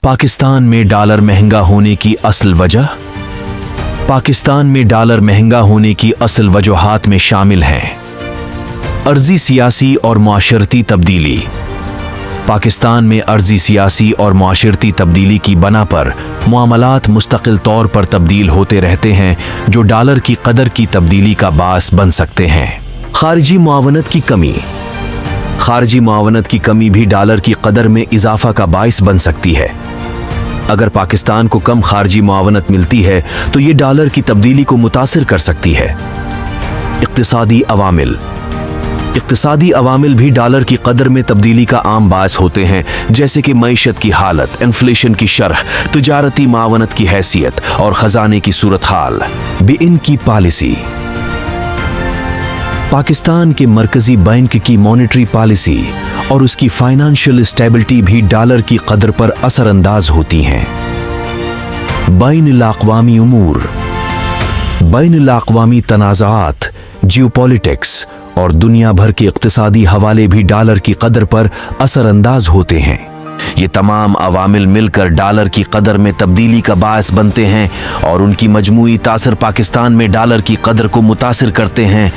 पाकिस्तान में डॉलर महंगा होने की असल वजह। पाकिस्तान में डॉलर महंगा होने की असल वजूहात में शामिल हैं अर्जी सियासी और माशरती तब्दीली। पाकिस्तान में अर्जी सियासी और माशरती तब्दीली की बना पर मामलात मुस्तकिल तौर पर तब्दील होते रहते हैं, जो डॉलर की कदर की तब्दीली का बास बन सकते हैं। खारजी मुआवनत की कमी। खारजी मुआवनत की कमी भी डॉलर की कदर में इजाफा का बाइस बन सकती है। अगर पाकिस्तान को कम खारजी मुआवनत मिलती है तो ये डॉलर की तब्दीली को मुतासिर कर सकती है। इक्तिसादी अवामिल। इक्तिसादी अवामिल भी डॉलर की कदर में तब्दीली का आम बायस होते हैं, जैसे कि मईशत की हालत, इन्फ्लेशन की शरह, तिजारती मावनत की हैसियत और खजाने की सूरत हाल। बेइन की पॉलिसी। पाकिस्तान के मरकजी बैंक की मॉनेटरी पॉलिसी और उसकी फाइनेंशियल स्टेबिलिटी भी डॉलर की कदर पर असरअंदाज होती हैं। बैनुल-अक़वामी उमूर। बैनुल-अक़वामी तनाज़ात, जियोपॉलिटिक्स और दुनिया भर के इक़्तिसादी हवाले भी डॉलर की कदर पर असरअंदाज होते हैं। ये तमाम अवामिल मिलकर डॉलर की कदर में तब्दीली का बायस बनते हैं और उनकी मजमूई तासर पाकिस्तान में डॉलर की कदर को मुतासिर करते हैं।